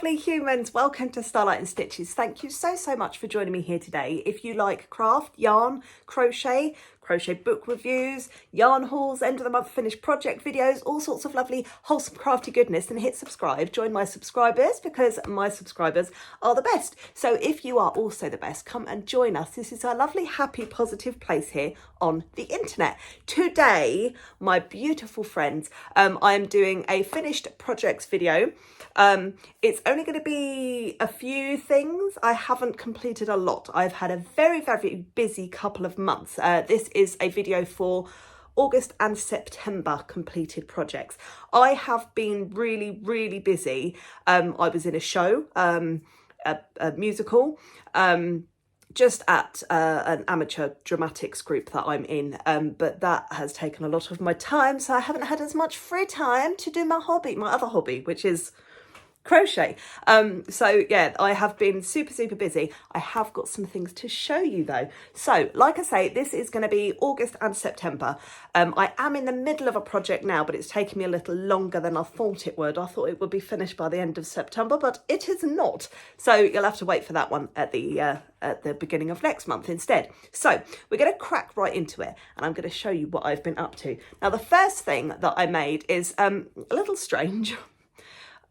lovely humans, welcome to Starlight and Stitches. Thank you so much for joining me here today. If you like craft, yarn, crochet book reviews, yarn hauls, end of the month finished project videos, all sorts of lovely wholesome crafty goodness, then hit subscribe. Join my subscribers because my subscribers are the best. So if you are also the best, come and join us. This is a lovely, happy, positive place here on the internet. Today, my beautiful friends, I am doing a finished projects video. It's only going to be a few things. I haven't completed a lot. I've had a very busy couple of months. This is a video for August and September completed projects. I have been really busy. I was in a show, a musical, just at an amateur dramatics group that I'm in, but that has taken a lot of my time, so I haven't had as much free time to do my other hobby, which is crochet. So yeah, I have been super busy. I have got some things to show you though. So like I say, this is going to be August and September. I am in the middle of a project now, but it's taken me a little longer than I thought it would. I thought it would be finished by the end of September, but it is not. So you'll have to wait for that one at the beginning of next month instead. So we're going to crack right into it, and I'm going to show you what I've been up to. Now, the first thing that I made is a little strange.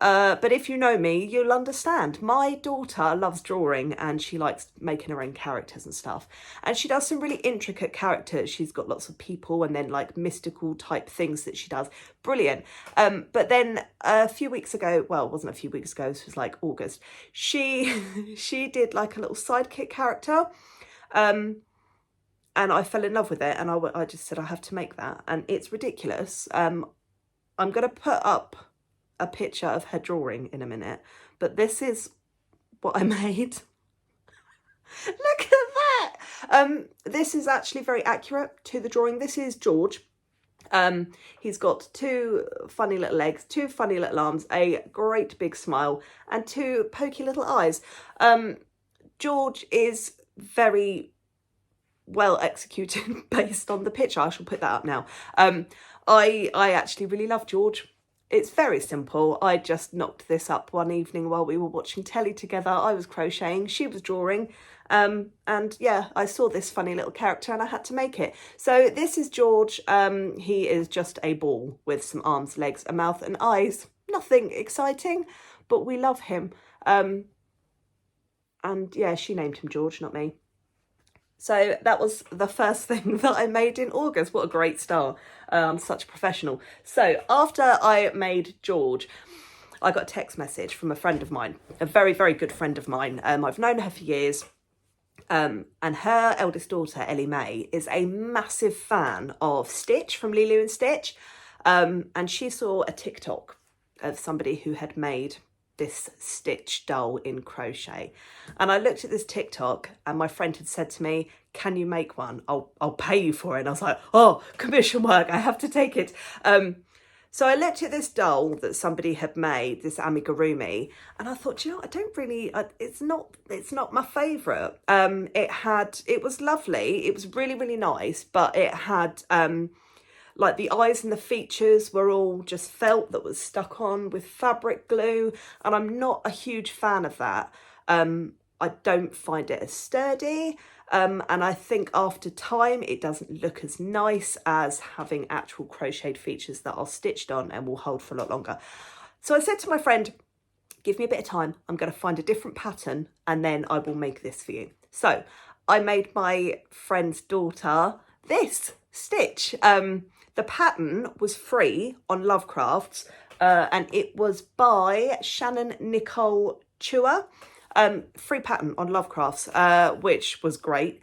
But if you know me, you'll understand. My daughter loves drawing and she likes making her own characters and stuff. And she does some really intricate characters. She's got lots of people and then like mystical type things that she does. Brilliant. But then a few weeks ago, well, it wasn't a few weeks ago, it was like August, she did like a little sidekick character. And I fell in love with it, and I just said I have to make that. And it's ridiculous. I'm going to put up a picture of her drawing in a minute, but this is what I made. Look at that. This is actually very accurate to the drawing. This is George. He's got two funny little legs, two funny little arms, a great big smile, and two pokey little eyes. George is very well executed based on the picture. I shall put that up now. I actually really love George. It's very simple. I just knocked this up one evening while we were watching telly together. I was crocheting, she was drawing, and yeah, I saw this funny little character and I had to make it. So this is George. He is just a ball with some arms, legs, a mouth and eyes. Nothing exciting, but we love him. And yeah, she named him George, not me. So that was the first thing that I made in August. What a great start. I'm such a professional. So after I made George, I got a text message from a friend of mine, a very good friend of mine. I've known her for years. And her eldest daughter, Ellie Mae, is a massive fan of Stitch from Lilo and Stitch. And she saw a TikTok of somebody who had made this Stitch doll in crochet, and I looked at this TikTok and my friend had said to me, can you make one? I'll pay you for it. And I was like, oh, commission work, I have to take it. So I looked at this doll that somebody had made, this amigurumi, and I thought, you know, I don't really, it's not my favourite. It was lovely, it was really nice, but it had like the eyes and the features were all just felt that was stuck on with fabric glue, and I'm not a huge fan of that. I don't find it as sturdy, and I think after time it doesn't look as nice as having actual crocheted features that are stitched on and will hold for a lot longer. So I said to my friend, give me a bit of time, I'm going to find a different pattern and then I will make this for you. So I made my friend's daughter this Stitch. The pattern was free on Lovecrafts, and it was by Shannon Nicole Chua. Free pattern on Lovecrafts, which was great.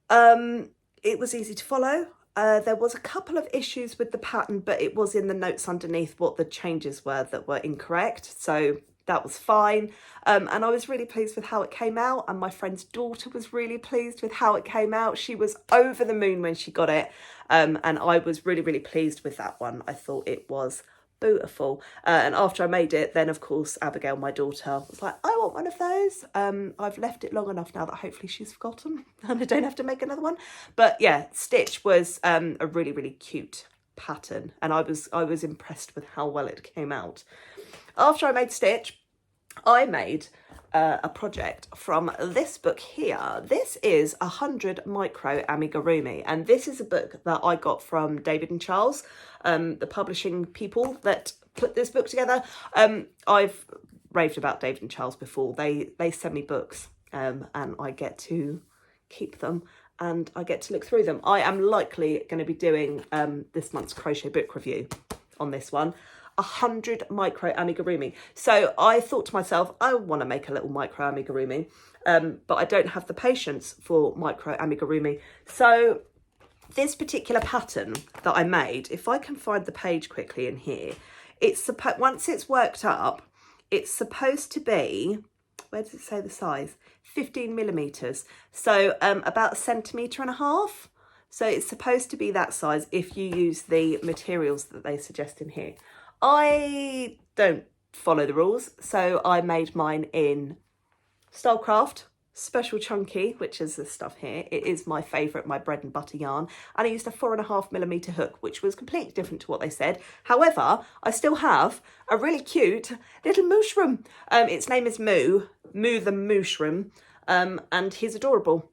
It was easy to follow. There was a couple of issues with the pattern, but it was in the notes underneath what the changes were that were incorrect. So that was fine. And I was really pleased with how it came out. And my friend's daughter was really pleased with how it came out. She was over the moon when she got it. And I was really pleased with that one. I thought it was beautiful. And after I made it, then of course, Abigail, my daughter, was like, I want one of those. I've left it long enough now that hopefully she's forgotten and I don't have to make another one. But yeah, Stitch was a really cute pattern. And I was impressed with how well it came out. After I made Stitch, I made a project from this book here. This is 100 Micro Amigurumi, and this is a book that I got from David and Charles, the publishing people that put this book together. I've raved about David and Charles before. They send me books, and I get to keep them and I get to look through them. I am likely going to be doing this month's crochet book review on this one. 100 micro amigurumi. So I thought to myself, I want to make a little micro amigurumi, but I don't have the patience for micro amigurumi. So this particular pattern that I made, if I can find the page quickly in here, it's once it's worked up, it's supposed to be, where does it say the size? 15 millimeters. So about 1.5 centimeters. So it's supposed to be that size if you use the materials that they suggest in here. I don't follow the rules, so I made mine in Stylecraft Special Chunky, which is this stuff here. It is my favourite, my bread and butter yarn, and I used a 4.5mm hook, which was completely different to what they said. However, I still have a really cute little mushroom. Its name is Moo the mushroom, and he's adorable.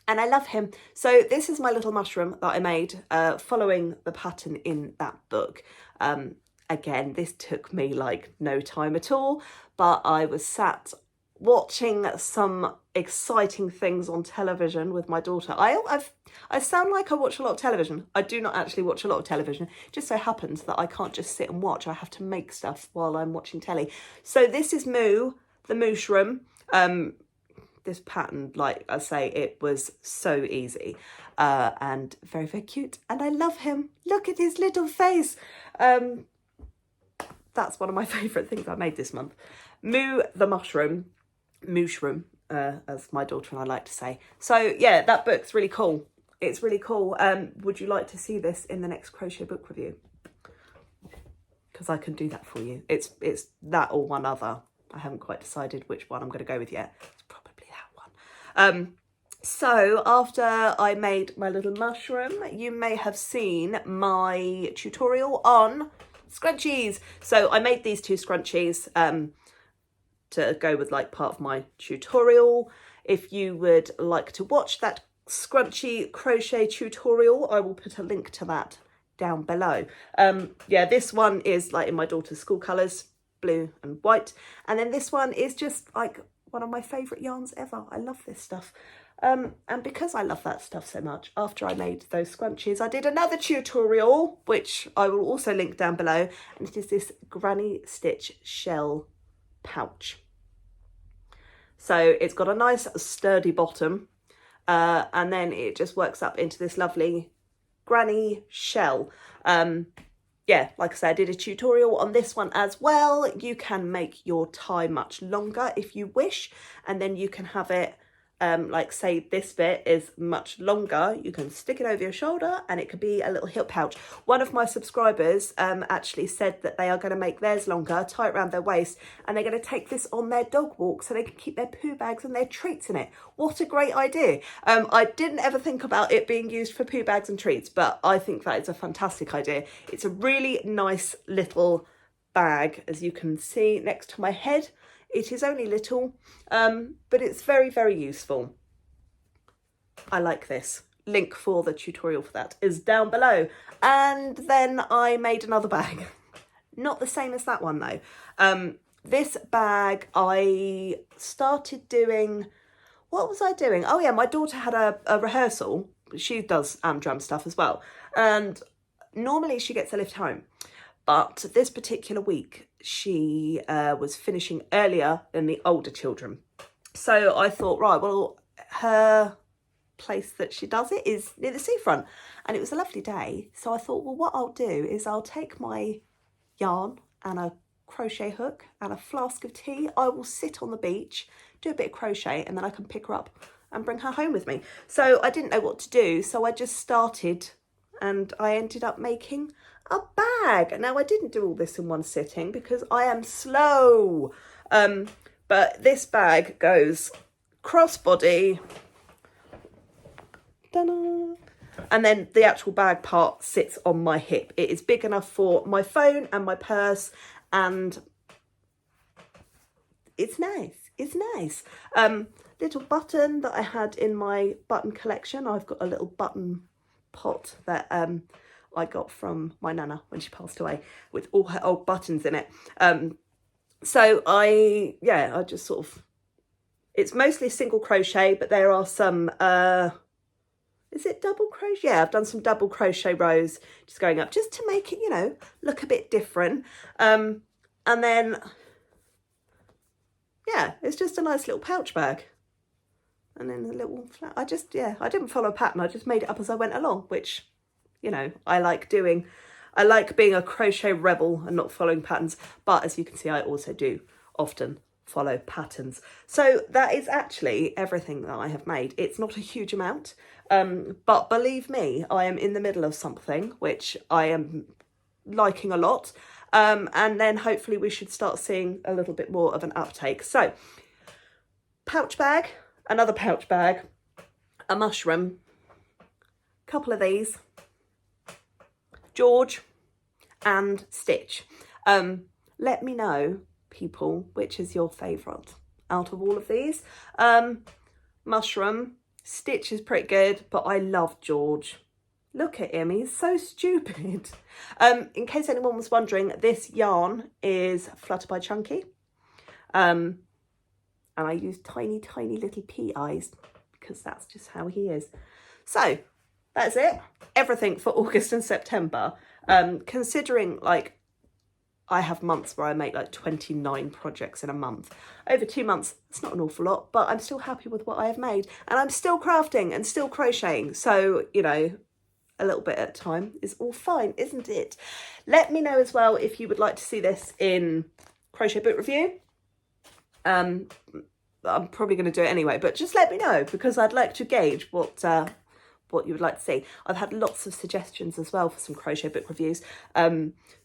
And I love him. So this is my little mushroom that I made following the pattern in that book. Again, this took me like no time at all, but I was sat watching some exciting things on television with my daughter. I sound like I watch a lot of television. I do not actually watch a lot of television. It just so happens that I can't just sit and watch. I have to make stuff while I'm watching telly. So this is Moo, the mushroom. This pattern, like I say, it was so easy and very, very cute. And I love him. Look at his little face. That's one of my favourite things I made this month. Moo the mushroom, as my daughter and I like to say. So yeah, that book's really cool. It's really cool. Would you like to see this in the next crochet book review? Because I can do that for you. It's that or one other. I haven't quite decided which one I'm going to go with yet. It's probably that one. So after I made my little mushroom, you may have seen my tutorial on scrunchies. So I made these 2 scrunchies to go with like part of my tutorial. If you would like to watch that scrunchy crochet tutorial, I will put a link to that down below. Yeah, this one is like in my daughter's school colours, blue and white, and then this one is just like one of my favourite yarns ever. I love this stuff. And because I love that stuff so much, after I made those scrunchies, I did another tutorial, which I will also link down below, and it is this Granny Stitch shell pouch. So it's got a nice sturdy bottom, and then it just works up into this lovely granny shell. Yeah, like I said, I did a tutorial on this one as well. You can make your tie much longer if you wish, and then you can have it like say this bit is much longer, you can stick it over your shoulder and it could be a little hip pouch. One of my subscribers actually said that they are going to make theirs longer, tie it around their waist, and they're going to take this on their dog walk so they can keep their poo bags and their treats in it. What a great idea. I didn't ever think about it being used for poo bags and treats, but I think that is a fantastic idea. It's a really nice little bag, as you can see next to my head. It is only little, but it's very, very useful. I like this. Link for the tutorial for that is down below. And then I made another bag. Not the same as that one though. This bag I started doing, what was I doing? Oh yeah, my daughter had a rehearsal. She does drum stuff as well. And normally she gets a lift home. But this particular week, she was finishing earlier than the older children. So I thought, right, well, her place that she does it is near the seafront. And it was a lovely day. So I thought, well, what I'll do is I'll take my yarn and a crochet hook and a flask of tea. I will sit on the beach, do a bit of crochet, and then I can pick her up and bring her home with me. So I didn't know what to do. So I just started and I ended up making a bag. Now I didn't do all this in one sitting because I am slow, but this bag goes crossbody, and then the actual bag part sits on my hip. It is big enough for my phone and my purse, and it's nice. It's nice. Little button that I had in my button collection. I've got a little button pot that I got from my nana when she passed away with all her old buttons in it. So I just sort of, it's mostly single crochet, but there are some, is it double crochet? Yeah, I've done some double crochet rows just going up just to make it, you know, look a bit different. And then, yeah, it's just a nice little pouch bag. And then a little flat, I didn't follow a pattern. I just made it up as I went along, which, you know, I like doing. I like being a crochet rebel and not following patterns. But as you can see, I also do often follow patterns. So that is actually everything that I have made. It's not a huge amount, but believe me, I am in the middle of something which I am liking a lot. And then hopefully we should start seeing a little bit more of an uptake. So pouch bag, another pouch bag, a mushroom, a couple of these, George and Stitch. Let me know, people, which is your favourite out of all of these. Mushroom, Stitch is pretty good, but I love George. Look at him, he's so stupid. In case anyone was wondering, this yarn is Flutter by Chunky. And I use tiny, tiny little pea eyes because that's just how he is. So that's it. Everything for August and September. Considering like I have months where I make like 29 projects in a month. Over 2 months, it's not an awful lot, but I'm still happy with what I have made. And I'm still crafting and still crocheting. So, you know, a little bit at a time is all fine, isn't it? Let me know as well if you would like to see this in Crochet Book Review. I'm probably going to do it anyway, but just let me know because I'd like to gauge what you would like to see. I've had lots of suggestions as well for some crochet book reviews.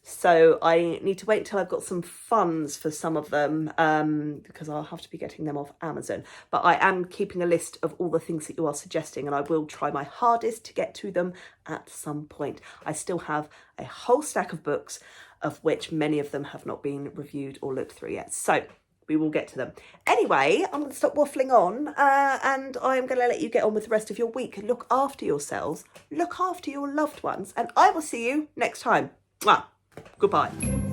So I need to wait until I've got some funds for some of them because I'll have to be getting them off Amazon. But I am keeping a list of all the things that you are suggesting and I will try my hardest to get to them at some point. I still have a whole stack of books of which many of them have not been reviewed or looked through yet. So we will get to them. Anyway, I'm going to stop waffling on and I'm going to let you get on with the rest of your week. Look after yourselves, look after your loved ones, and I will see you next time. Mwah. Goodbye.